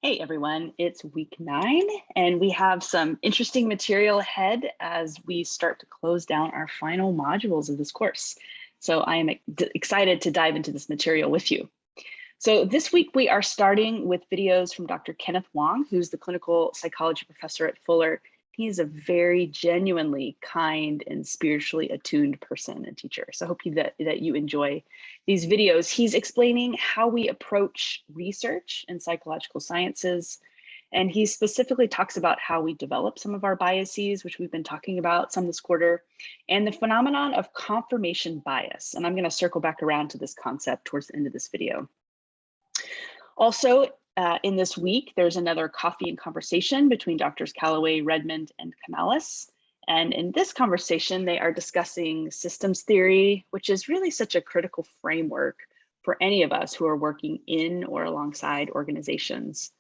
Hey everyone, it's week 9 and we have some interesting material ahead as we start to close down our final modules of this course. So I am excited to dive into this material with you. So this week we are starting with videos from Dr. Kenneth Wong, who's the clinical psychology professor at Fuller. He is a very genuinely kind and spiritually attuned person and teacher. So I hope that you enjoy these videos. He's explaining how we approach research in psychological sciences. And he specifically talks about how we develop some of our biases, which we've been talking about some this quarter, and the phenomenon of confirmation bias. And I'm going to circle back around to this concept towards the end of this video. Also, in this week, there's another coffee and conversation between Drs. Callaway, Redmond, and Canales. And in this conversation, they are discussing systems theory, which is really such a critical framework for any of us who are working in or alongside organizations.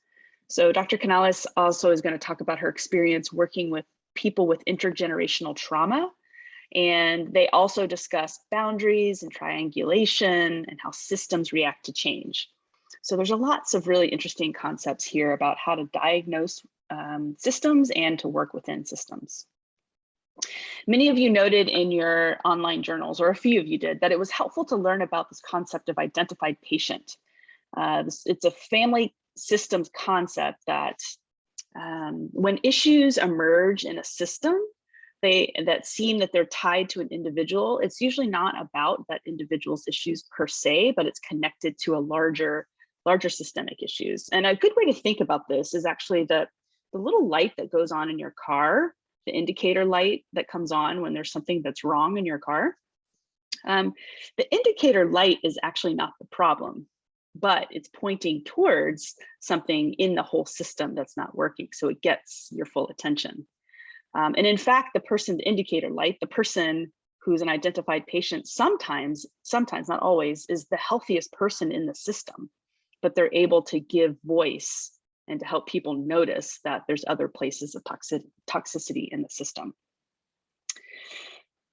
So Dr. Canales also is going to talk about her experience working with people with intergenerational trauma. And they also discuss boundaries and triangulation and how systems react to change. So there's lots of really interesting concepts here about how to diagnose systems and to work within systems. Many of you noted in your online journals, or a few of you did, that it was helpful to learn about this concept of identified patient. It's a family systems concept that when issues emerge in a system, that seem that they're tied to an individual, it's usually not about that individual's issues per se, but it's connected to a larger systemic issues. And a good way to think about this is actually the little light that goes on in your car, the indicator light that comes on when there's something that's wrong in your car. The indicator light is actually not the problem, but it's pointing towards something in the whole system that's not working. So it gets your full attention. And in fact, the indicator light, the person who's an identified patient, sometimes, not always, is the healthiest person in the system, but they're able to give voice and to help people notice that there's other places of toxicity in the system.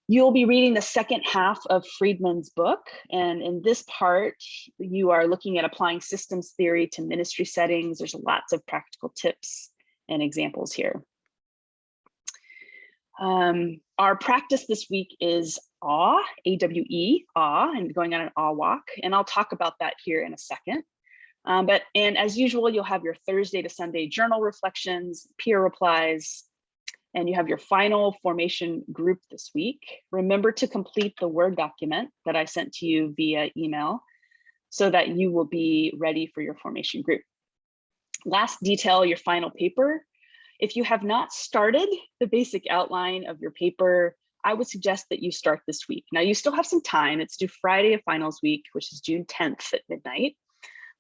You'll be reading the second half of Friedman's book. And in this part, you are looking at applying systems theory to ministry settings. There's lots of practical tips and examples here. Our practice this week is AWE, A-W-E, awe, and going on an awe walk. And I'll talk about that here in a second. And as usual, you'll have your Thursday to Sunday journal reflections, peer replies, and you have your final formation group this week. Remember to complete the Word document that I sent to you via email so that you will be ready for your formation group. Last detail, your final paper. If you have not started the basic outline of your paper, I would suggest that you start this week. Now, you still have some time. It's due Friday of finals week, which is June 10th at midnight.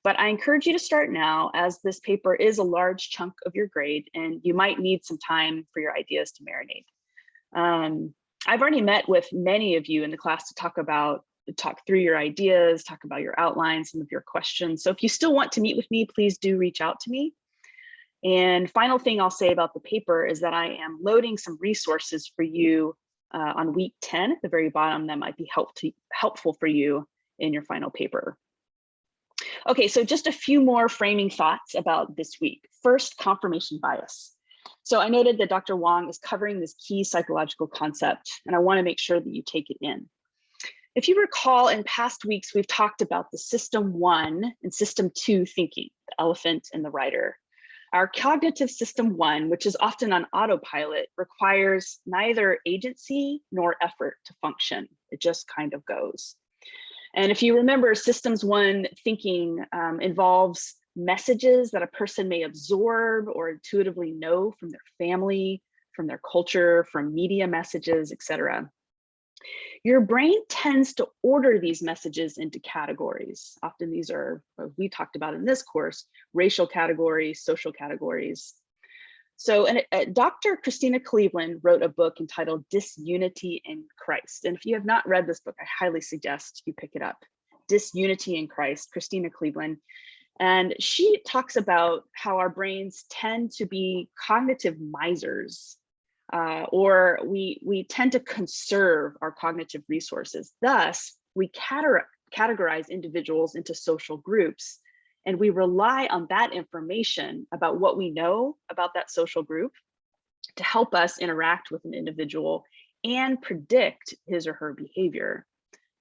But I encourage you to start now, as this paper is a large chunk of your grade and you might need some time for your ideas to marinate. I've already met with many of you in the class to talk through your ideas, talk about your outlines, some of your questions. So if you still want to meet with me, please do reach out to me. And final thing I'll say about the paper is that I am loading some resources for you on week 10 at the very bottom that might be helpful for you in your final paper. Okay, so just a few more framing thoughts about this week. First, confirmation bias. So I noted that Dr. Wong is covering this key psychological concept, and I want to make sure that you take it in. If you recall, in past weeks, we've talked about the system 1 and system 2 thinking, the elephant and the rider. Our cognitive system 1, which is often on autopilot, requires neither agency nor effort to function. It just kind of goes. And if you remember, systems 1 thinking involves messages that a person may absorb or intuitively know from their family, from their culture, from media messages, etc. Your brain tends to order these messages into categories. Often these are, we talked about in this course, racial categories, social categories. So Dr. Christina Cleveland wrote a book entitled Disunity in Christ. And if you have not read this book, I highly suggest you pick it up. Disunity in Christ, Christina Cleveland. And she talks about how our brains tend to be cognitive misers, or we tend to conserve our cognitive resources. Thus, we categorize individuals into social groups And we rely on that information about what we know about that social group to help us interact with an individual and predict his or her behavior.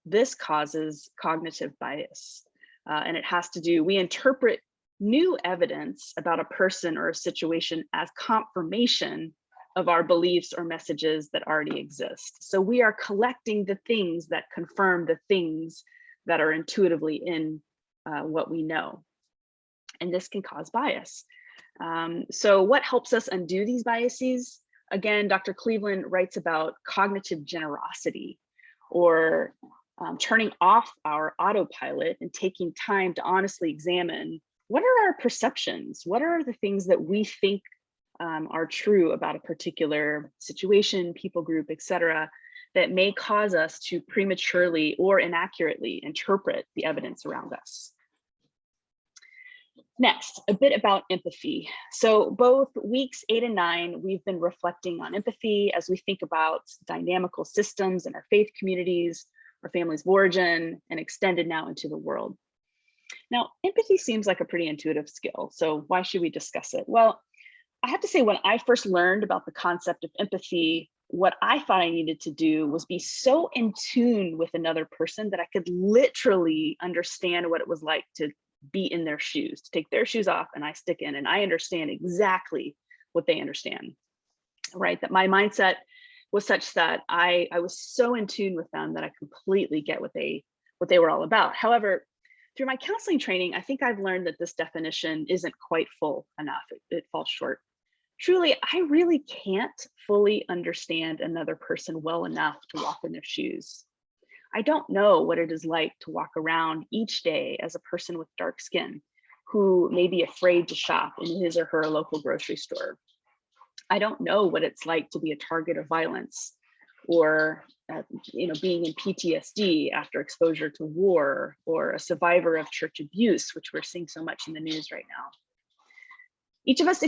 This causes cognitive bias. And it has to do, we interpret new evidence about a person or a situation as confirmation of our beliefs or messages that already exist. So we are collecting the things that confirm the things that are intuitively in what we know. And this can cause bias. So what helps us undo these biases? Again, Dr. Cleveland writes about cognitive generosity, or turning off our autopilot and taking time to honestly examine what are our perceptions? What are the things that we think are true about a particular situation, people group, etc., that may cause us to prematurely or inaccurately interpret the evidence around us. Next, a bit about empathy. So both weeks 8 and 9, we've been reflecting on empathy as we think about dynamical systems in our faith communities, our families of origin, and extended now into the world. Now, empathy seems like a pretty intuitive skill, so why should we discuss it? Well, I have to say, when I first learned about the concept of empathy, what I thought I needed to do was be so in tune with another person that I could literally understand what it was like to be in their shoes, to take their shoes off and I stick in, and I understand exactly what they understand, right? That my mindset was such that I was so in tune with them that I completely get what they were all about. However, through my counseling training, I think I've learned that this definition isn't quite full enough. It falls short. Truly, I really can't fully understand another person well enough to walk in their shoes. I don't know what it is like to walk around each day as a person with dark skin who may be afraid to shop in his or her local grocery store. I don't know what it's like to be a target of violence, or being in PTSD after exposure to war, or a survivor of church abuse, which we're seeing so much in the news right now. Each of us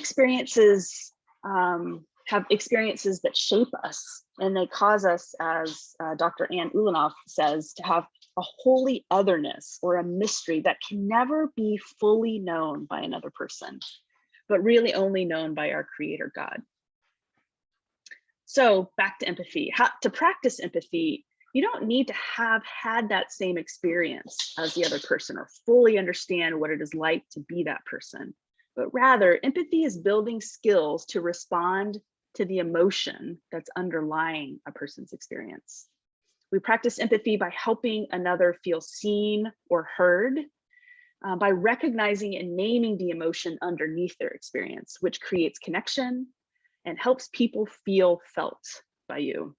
have experiences that shape us, and they cause us, as Dr. Ann Ulanoff says, to have a holy otherness or a mystery that can never be fully known by another person, but really only known by our Creator God. So back to empathy. To practice empathy, you don't need to have had that same experience as the other person or fully understand what it is like to be that person, but rather empathy is building skills to respond to the emotion that's underlying a person's experience. We practice empathy by helping another feel seen or heard, by recognizing and naming the emotion underneath their experience, which creates connection and helps people feel felt by you.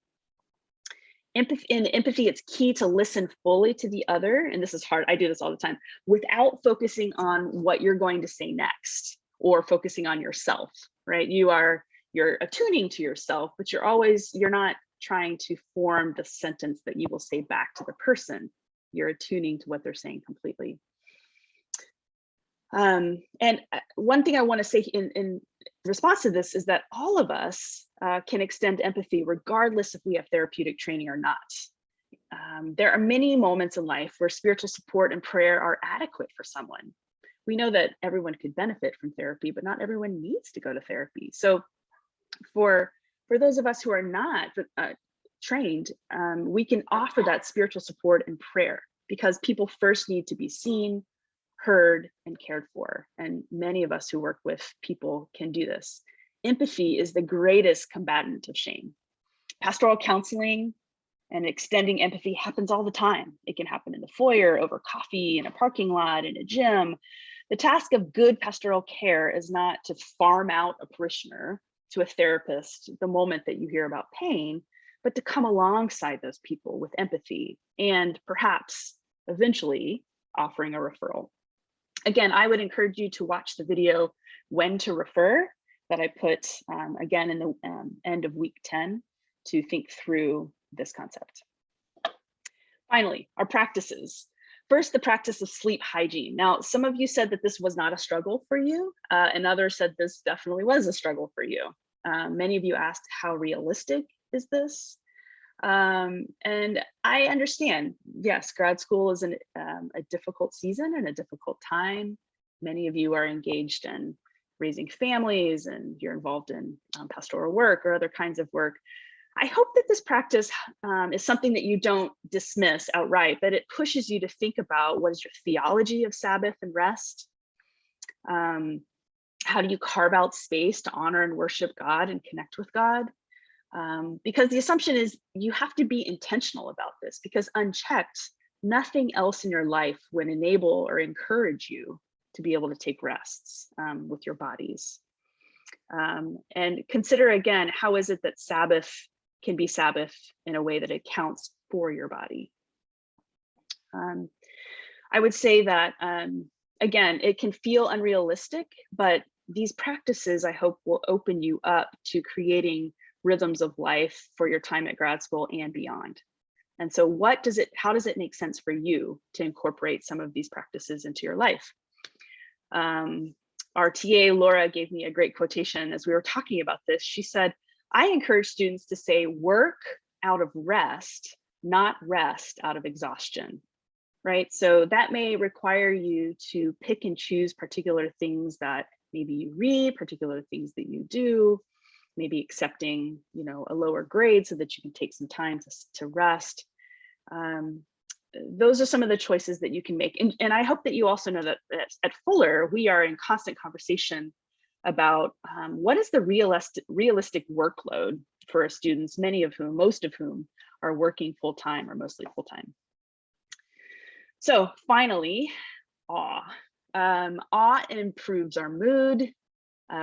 In empathy, it's key to listen fully to the other, and this is hard, I do this all the time, without focusing on what you're going to say next or focusing on yourself, right? You're attuning to yourself, but you're not trying to form the sentence that you will say back to the person. You're attuning to what they're saying completely. And one thing I want to say in response to this is that all of us can extend empathy regardless if we have therapeutic training or not. There are many moments in life where spiritual support and prayer are adequate for someone. We know that everyone could benefit from therapy, but not everyone needs to go to therapy. So for those of us who are not trained, we can offer that spiritual support and prayer, because people first need to be seen, heard, and cared for. And many of us who work with people can do this. Empathy is the greatest combatant of shame. Pastoral counseling and extending empathy happens all the time. It can happen in the foyer, over coffee, in a parking lot, in a gym. The task of good pastoral care is not to farm out a parishioner to a therapist the moment that you hear about pain, but to come alongside those people with empathy and perhaps eventually offering a referral. Again, I would encourage you to watch the video When to Refer that I put again in the end of week 10 to think through this concept. Finally, our practices. First, the practice of sleep hygiene. Now, some of you said that this was not a struggle for you, and others said this definitely was a struggle for you. Many of you asked, how realistic is this? And I understand, yes, grad school is a difficult season and a difficult time. Many of you are engaged in raising families and you're involved in pastoral work or other kinds of work. I hope that this practice is something that you don't dismiss outright, but it pushes you to think about what is your theology of Sabbath and rest. How do you carve out space to honor and worship God and connect with God? Because the assumption is you have to be intentional about this, because unchecked, nothing else in your life would enable or encourage you to be able to take rests with your bodies. And consider again, how is it that Sabbath can be Sabbath in a way that it counts for your body? I would say that, again, it can feel unrealistic, but these practices, I hope, will open you up to creating rhythms of life for your time at grad school and beyond. And so how does it make sense for you to incorporate some of these practices into your life? Our TA, Laura, gave me a great quotation as we were talking about this. She said, I encourage students to say work out of rest, not rest out of exhaustion, right? So that may require you to pick and choose particular things that maybe you read, particular things that you do, maybe accepting, a lower grade so that you can take some time to rest. Those are some of the choices that you can make. And I hope that you also know that at Fuller, we are in constant conversation about what is the realistic workload for our students, most of whom are working full-time or mostly full-time. So finally, awe. Awe improves our mood.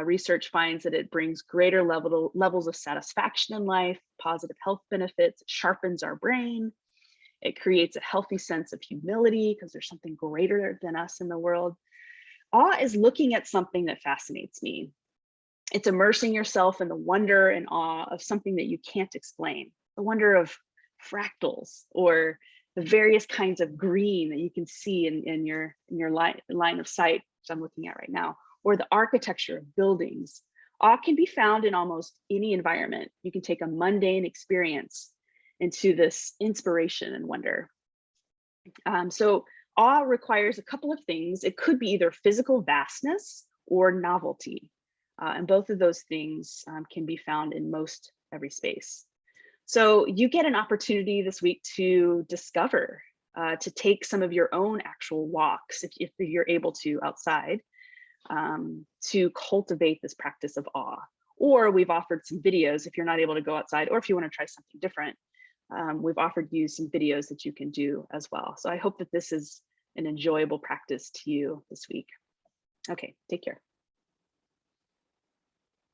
Research finds that it brings greater levels of satisfaction in life, positive health benefits, it sharpens our brain. It creates a healthy sense of humility because there's something greater than us in the world. Awe is looking at something that fascinates me. It's immersing yourself in the wonder and awe of something that you can't explain, the wonder of fractals or the various kinds of green that you can see in your line of sight, which I'm looking at right now, or the architecture of buildings. Awe can be found in almost any environment. You can take a mundane experience into this inspiration and wonder. So awe requires a couple of things. It could be either physical vastness or novelty. And both of those things can be found in most every space. So you get an opportunity this week to discover, to take some of your own actual walks, if you're able to outside, to cultivate this practice of awe. Or we've offered some videos if you're not able to go outside, or if you want to try something different. We've offered you some videos that you can do as well. So I hope that this is an enjoyable practice to you this week. Okay, take care.